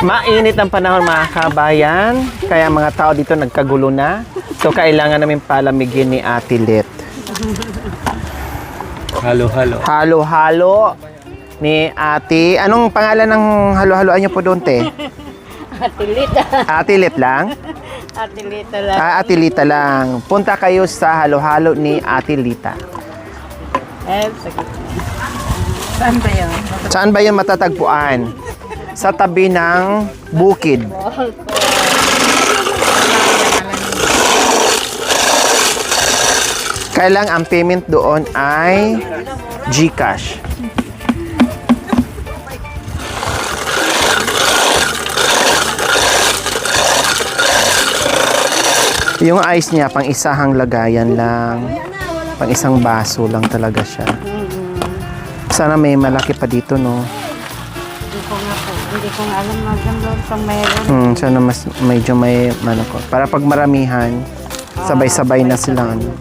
Mainit ang panahon mga kabayan, kaya mga tao dito nagkagulo na. So kailangan namin palamigin ni Ate Lit. Halo-halo. Halo-halo ni Ate. Anong pangalan ng halo-haloan niyo po doon, te? Ate Lita. Ate Lit lang? Ate Lita lang. Ate Lita lang. Punta kayo sa halo-halo ni Ate Lita. Sakit. Saan ba yun? Saan ba yun matatagpuan? Sa tabi ng bukid. Kailang ang payment doon ay GCash. Yung ice niya, pang isahang lagayan lang. Pang isang baso lang talaga siya. Sana may malaki pa dito, no? Hindi ko nga alam magandang pang mayroon. Sana mas medyo may ko. Para pag maramihan, sabay-sabay na silang ano.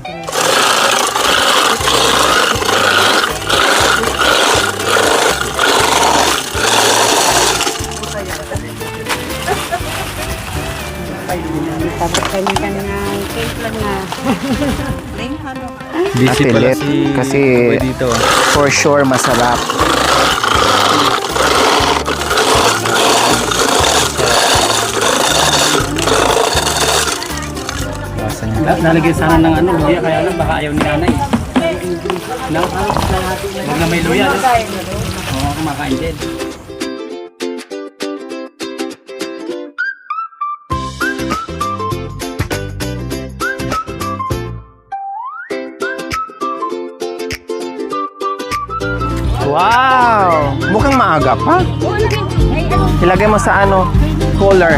Tapos kanya ng cake lang na. Busy Ate pala Lit, si kasi Boy dito. for sure masarap. Nalagyan sana ng ano, luya, kaya lang baka ayaw ni nanay. No? Huwag na may luya. Oo, kumakain din. Wow! Mukhang maaga pa. Ilagay mo sa ano, cooler.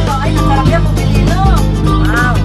Ay, nasarap yan. Pumilino. Wow.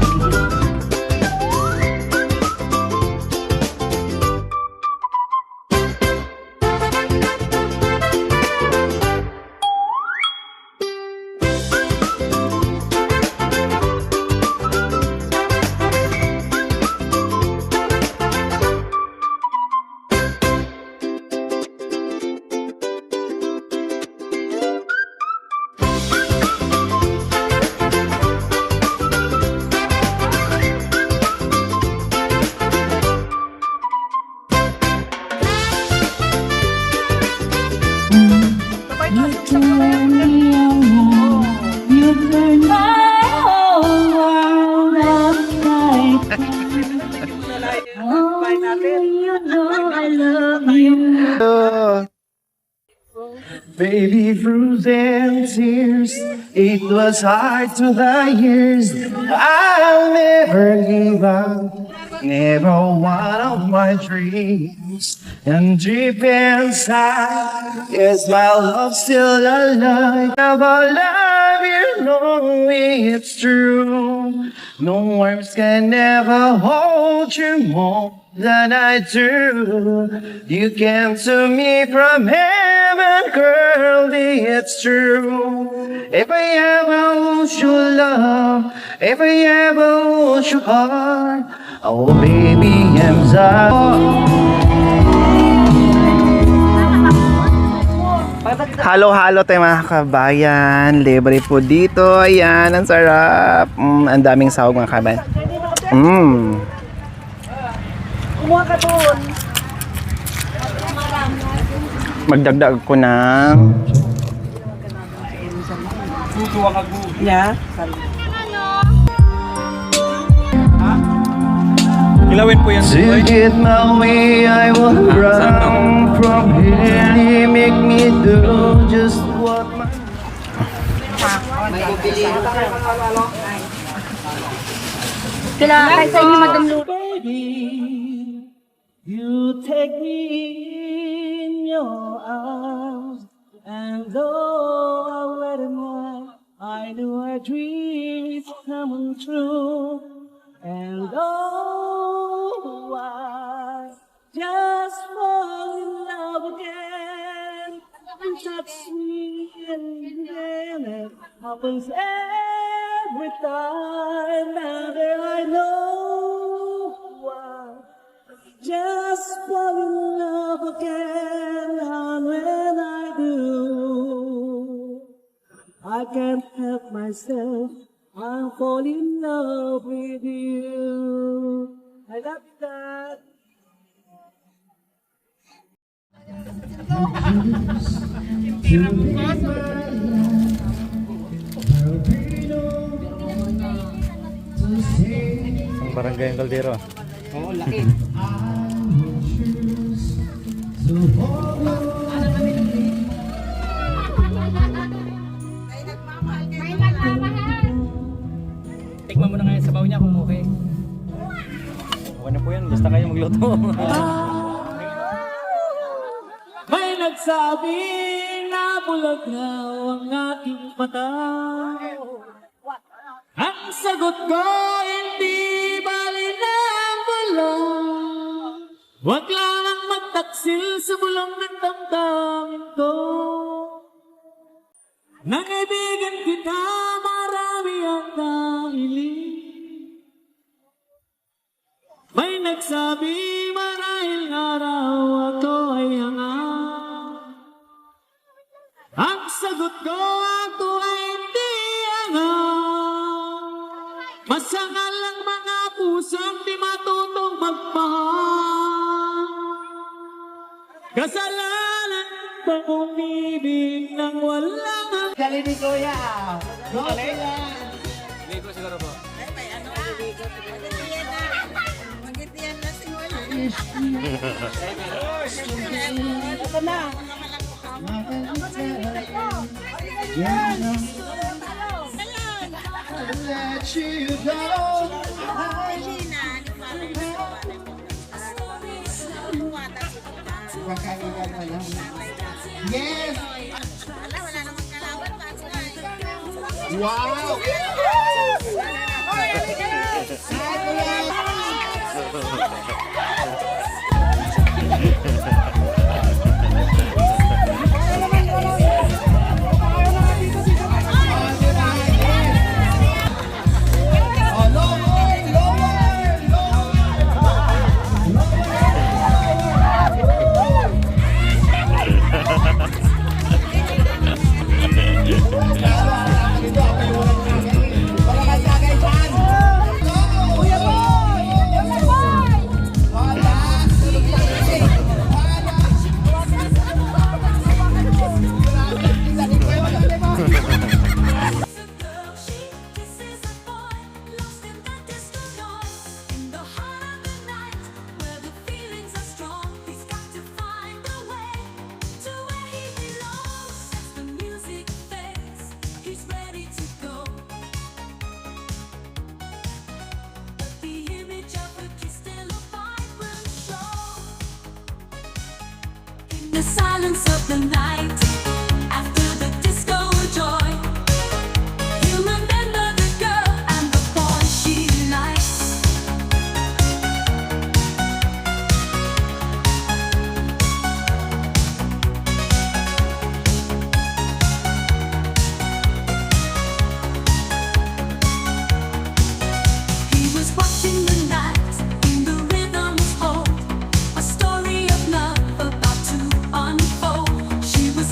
Baby, frozen tears, it was hard to the years. I'll never give up, never one of my dreams. And deep inside, is my love still alive? Never love you, know it's true. No words can ever hold you more than I do. You came to me from heaven, girl, it's true. If I ever lose your love, if I ever lose your heart, oh baby, I'm sorry. Halo-halo tayo mga kabayan. Libre po dito. Ayan, ang sarap. Ang daming sahog mga kabayan. Kumuha ka doon. Magdagdag ko ng Yeah. Ilawin po yan si To Boy. get my way, I will run from here. You make me do just what my Kailangan sa inyo, Madam Lu. You take me in your arms, and though I let it run, I knew our dreams coming true. And oh, I just fall in love again, and touch me and happens every time, and there I know why. Just fall in love again, and when I do, I can't help myself. I fall in love with you. I love you, Dad. Ang barangay ng Caldero. Oo, laki. Tikman mo na ngayon sa baw niya kung okay. Okay na po yan, basta kayo magluto. May nagsabi na bulag raw ang aking mata. Ang sagot ko, hindi bali na ang bulang. Huwag lang ang magtaksil sa bulong ng damdamin ko. Nang-ibigan kita, marami ang nahiling. May nagsabi marahil nga raw ako ay hangat. Ang sagot ko, ako ay hindi hangat. Masangal ang mga pusong di matutong magpahal. Kasalanan bang umibig nang walang galing ni Kuya. Galing? Ligo siguro po. Ito na. Let you go. Yes. Wow. The silence of the night, after the disco joy, you remember the girl and the boy she likes. He was watching the night in the rhythm's hold, a story of love about to unfold. She was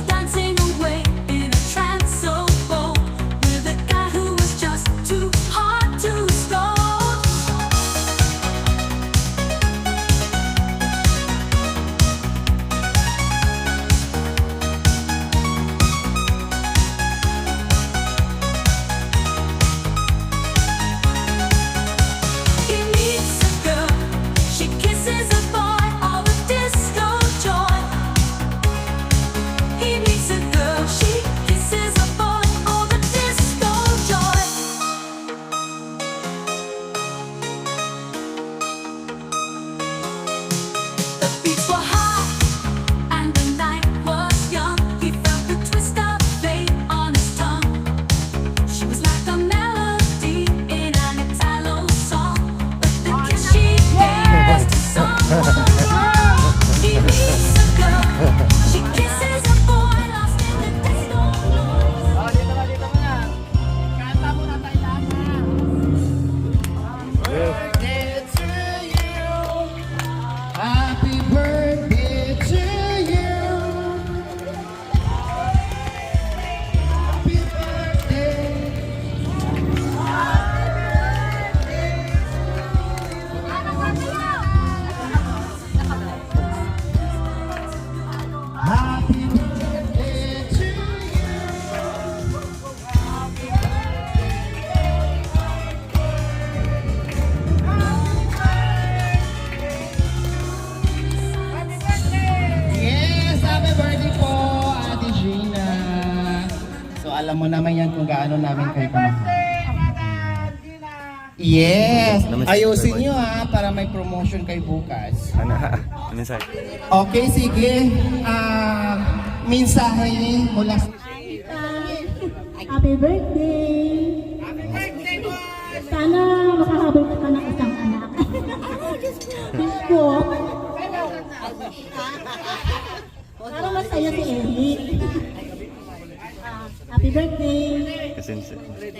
Yes, happy birthday po, Ate Gina. So alam mo naman yan kung gaano namin kayo kamahal. Yes, ayusin nyo ha para may promotion kay bukas. Okay, sige. Mensahe mula sa... Happy birthday! Happy birthday, boy! Sana makahabol ka ng isang anak. Wish ko. Para masaya si Eric. Happy birthday!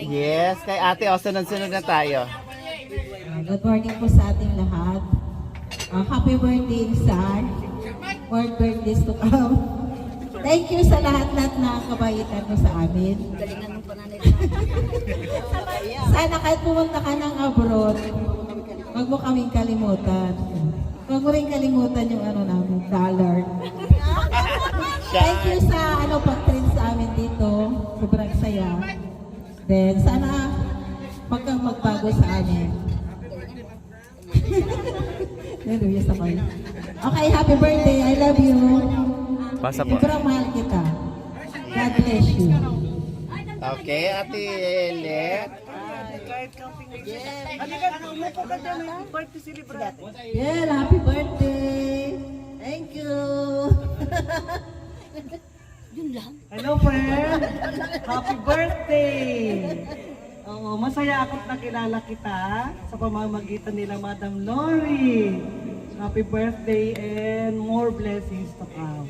Yes, kay ate, o sunod-sunod na tayo. Good morning po sa ating lahat. Happy birthday, son. More birthdays to come. Thank you sa lahat-lahat na kabaitan mo sa amin. Sana kahit pumunta ka ng abroad, wag mo kaming kalimutan. Wag mo rin kalimutan yung namin, dollar. Thank you sa pag-train sa amin dito. Sobrang saya. Then sana wag kang magbago sa amin. Nervous ako. Okay, happy birthday. I love you. Basta po. Sobrang mahal kita. God bless you. Okay, Ate Let. Yeah, happy birthday. Thank you. Hello friend! Happy birthday! Oo, masaya ako't nakilala kita sa pamamagitan nila Madam Lori. Happy birthday and more blessings to come.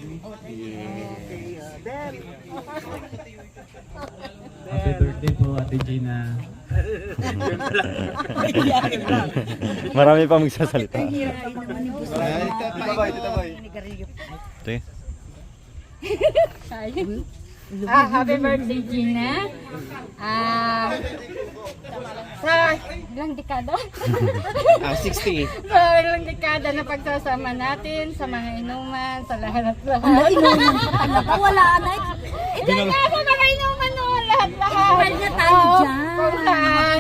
Happy birthday po, Ate Gina. Marami pa magsasalita. Happy birthday, Gina. Sa ilang dekada? 60. Sa ilang dekada na pagsasama natin sa mga inuman, sa lahat-lahat. Wala na. Hindi na sa mga inuman noon, lahat-lahat. Well na tayo dyan. Kung saan.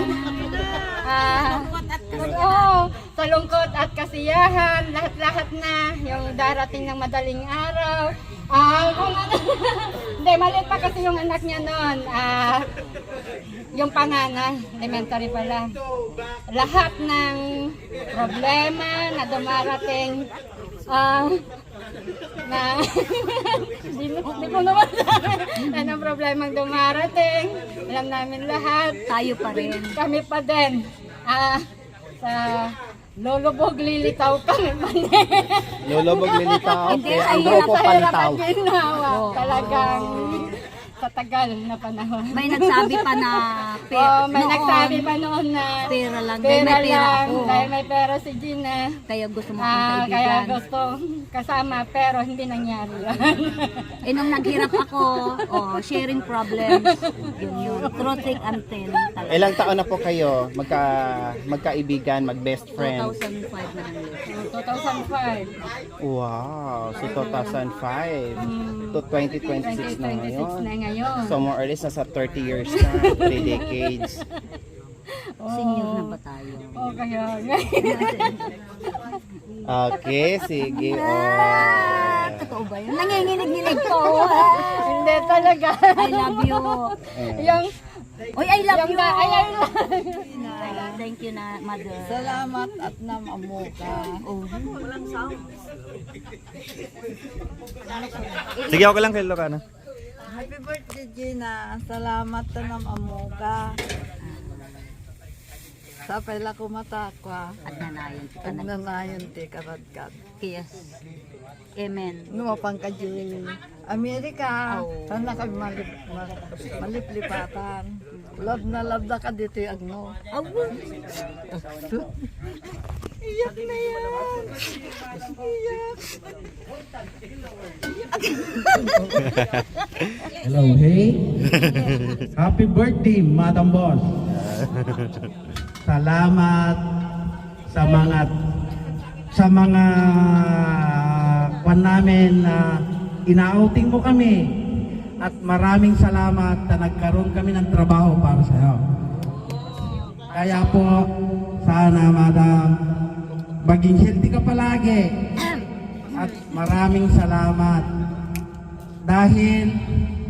Sa lungkot at kasiyahan, lahat-lahat na, yung darating ng madaling araw. Kung ano, hindi, maliit pa kasi yung anak niya noon. Yung panganay, elementary pa lang. Lahat ng problema na dumarating, na hindi ko naman anong problema dumarating, alam namin lahat. Tayo pa rin. Kami pa din. Sa lulubog lilitaw kami pa din. Lulubog lilitaw. Hindi, Okay, ang ayun grupo na Pantaw. Ginawa. Talagang sa tagal na panahon. May nagsabi pa na May noon, nagsabi pa noon na pera lang. Dahil may pera lang, ako. dahil may pera si Gina. Kaya gusto mo akong Kaya kaibigan. gusto kasama pero hindi nangyari yan. Nung naghirap ako, sharing problems. Yun. Through thick and thin. Talaga. Ilang taon na po kayo magkaibigan, mag-best friend? 2005 na lang ulit. 2005. Wow, so 2005 to 2026 na 2026 ngayon. na ngayon. So more or less nasa 30 years na, 3 decades. Senior na ba tayo? Kaya Okay, sige. Totoo ba yun? Nanginginig-nginig po. hindi talaga. I love you. Yung Oy, I love you. Thank you na, mother. Salamat at namamu ka. Walang sound. Sige, okay lang kay Lokana. Happy birthday, Gina. Salamat na namamu ka. Sapay la kumatakwa. At nanayon ka Pag na. nanayon ti karadkat. Yes. Amen. Lumapang ka dyan Amerika. Oh. Sana kami maliplipatan. Love na ka dito yung agno. Iyak na yan. Iyak. Hello, hey. Happy birthday, Madam Boss. Salamat sa mga kwan namin na inauting mo kami at maraming salamat na nagkaroon kami ng trabaho para sa iyo. Kaya po, sana madam, maging healthy ka palagi at maraming salamat. Dahil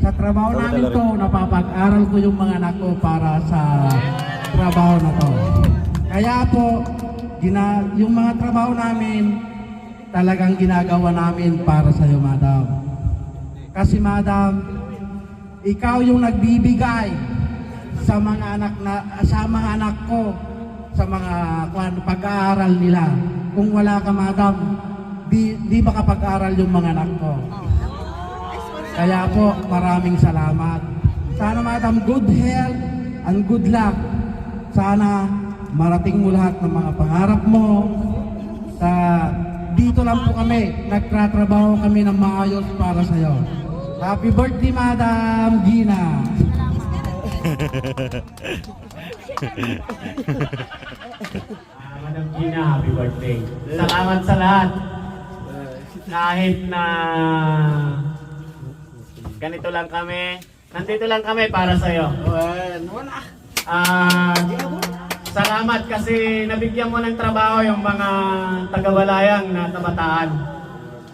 sa trabaho namin to, napapag-aral ko yung mga anak ko para sa trabaho na to. Kaya po, yung mga trabaho namin, talagang ginagawa namin para sa iyo, madam. Kasi madam, ikaw yung nagbibigay sa mga anak ko, sa mga pag-aaral nila. Kung wala ka, madam, di makapag-aral yung mga anak ko. Kaya po, maraming salamat. Sana, madam, good health and good luck. Sana marating mo lahat ng mga pangarap mo. Dito lang po kami, nagtatrabaho kami ng maayos para sa iyo. Happy birthday, Madam Gina! Madam Gina, happy birthday. Salamat sa lahat. Kahit na ganito lang kami, nandito lang kami para sa iyo. Salamat kasi nabigyan mo ng trabaho yung mga taga-Walayang na kabataan.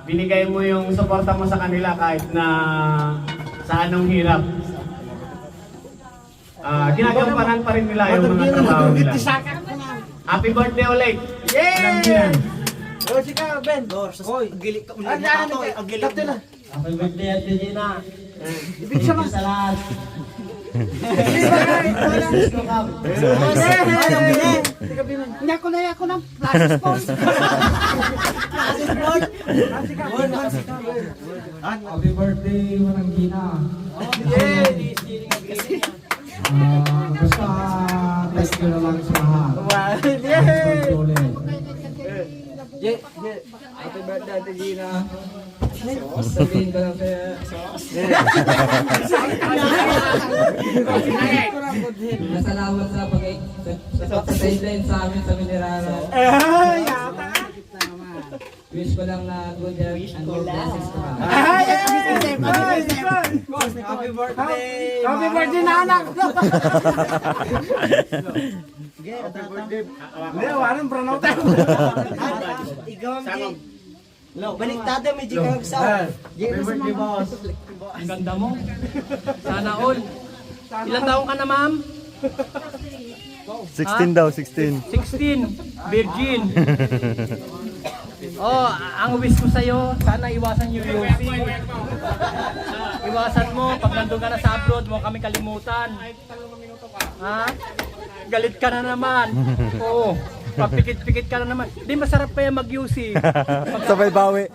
Binigay mo yung suporta mo sa kanila kahit na sa anong hirap. Ginagampanan pa rin nila yung mga trabaho nila. Happy birthday ulit! Yay! Happy birthday, Ate Gina. Ibig siya sa lahat. Hindi ako ng plastic phone. Happy birthday, Madam Gina! Basta thank you na lang sa lahat. Happy birthday, Ate Gina. Sabihin ko lang kaya. Masalamat sa pag-sideline sa amin sa Minirano. Wish ko lang na good health and good blessings ko ka. Happy birthday! Happy birthday na anak! Baliktado, may jikag sa. Happy birthday, boss. Ang ganda mo. Sana all. Ilang taong ka na, ma'am? 16 daw, 16. 16. Virgin. Oh, ang wish ko sa'yo, sana iwasan yung UC. Iwasan mo, pag nandun ka na sa abroad, mo kami kalimutan. Ha? Galit ka na naman. Oo. Pag pikit-pikit ka na naman. Di masarap pa yan mag-UC. Sabay bawi.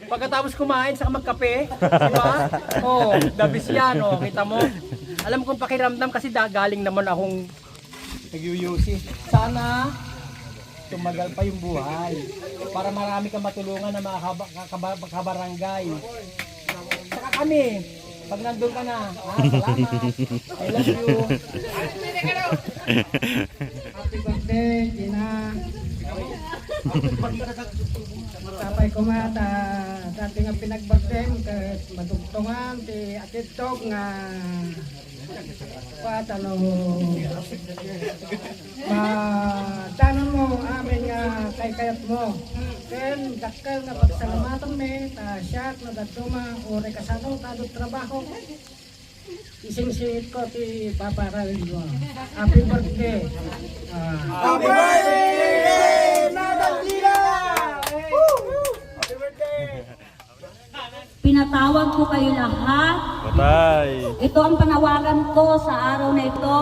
Pagkatapos kumain, saka magkape. Diba? Oo, dabis yan. Oh, kita mo. Alam kong pakiramdam kasi galing naman akong nag-UC. Sana tumagal pa yung buhay para marami kang matulungan na mga kabarangay. Saka kami, pag nandun ka na, salamat. I love you. Happy birthday, Gina. Tapay ko mata, dati nga pinag-birthday, madugtungan, ti atitog nga patalo. Tanong mo, amin nga kay kayat mo. Ken, dakal nga pagsalamatan me, siyak na datuma, ore kasano, tadot trabaho. Ising-singit ko ti Papa Rawin mo. Happy birthday! Happy birthday! Madam Gina! Happy birthday! Pinatawag ko kayo lahat. Patay. Ito ang panawagan ko sa araw na ito.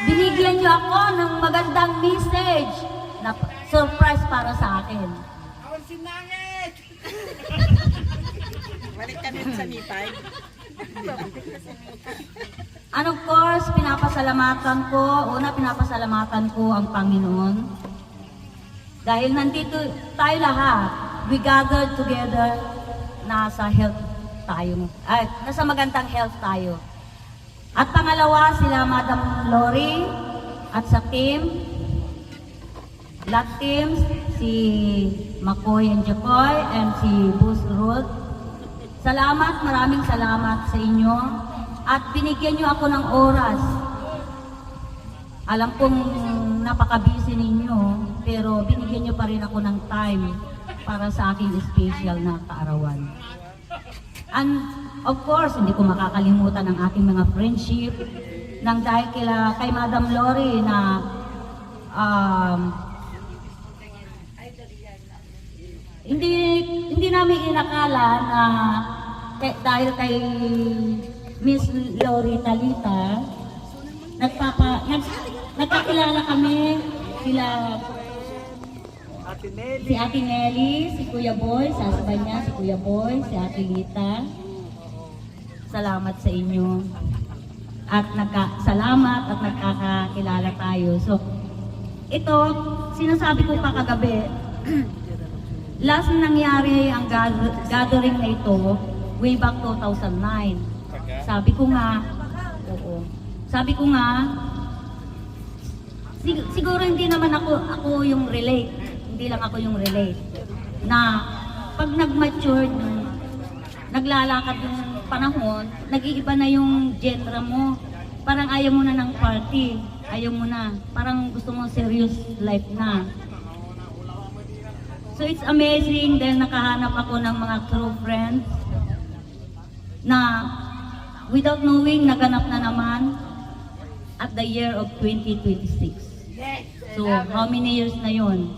Binigyan niyo ako ng magandang message na surprise para sa akin. Balik kami sa Nipay. And of course, pinapasalamatan ko ang Panginoon. Dahil nandito tayo lahat, we gathered together, nasa magandang health tayo. At pangalawa, sila Madam Lori at sa team, lahat teams, si Makoy and Jacoy and si Bus Ruth. Salamat, maraming salamat sa inyo. At binigyan nyo ako ng oras. Alam kong napaka-busy ninyo, pero binigyan nyo pa rin ako ng time para sa aking special na kaarawan. And of course, hindi ko makakalimutan ang aking mga friendship nang dahil kay Madam Lori na hindi namin inakala na dahil kay Miss Lori Talita, nagkakilala kami sila si Ate Nelly, si Kuya Boy, sa husband niya, si Kuya Boy, si Ate Lita. Salamat sa inyo. At salamat at nagkakakilala tayo. So, ito, sinasabi ko pa kagabi, last na nangyari ang gathering na ito, way back 2009. Sabi ko nga, siguro hindi naman ako yung relate, hindi lang ako yung relate, na pag nag-mature, naglalakad yung panahon, nag-iiba na yung genre mo. Parang ayaw mo na ng party, ayaw mo na, parang gusto mo serious life na. So it's amazing dahil nakahanap ako ng mga true friends na without knowing, naganap na naman at the year of 2026. So, how many years na yun?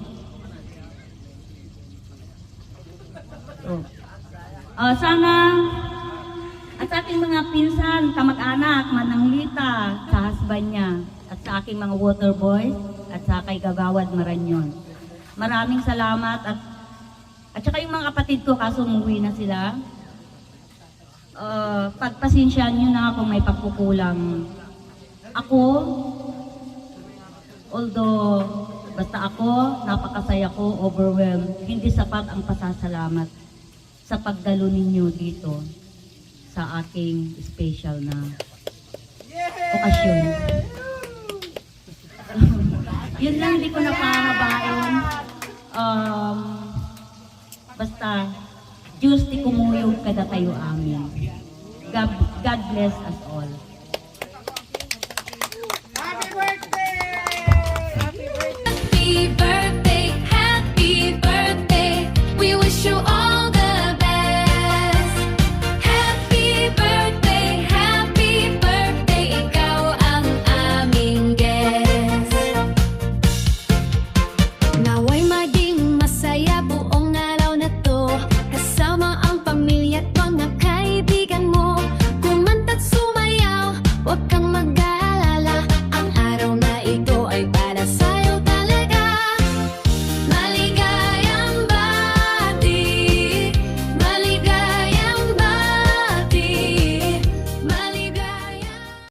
So, sana at sa aking mga pinsan, kamag-anak, Mananglita, sa husband niya, at sa aking mga water boys, at sa kay Gagawad Maranyon. Maraming salamat at saka yung mga kapatid ko, kaso umuwi na sila. Pagpasensyaan nyo na kung may pagkukulang. Ako, although basta ako, napakasaya ko, overwhelmed, hindi sapat ang pasasalamat sa pagdalo ninyo dito sa aking special na okasyon. Yun lang, hindi ko napahabain. Basta, Diyos ti kumuyog kada tayo amin. God bless us all. Happy birthday!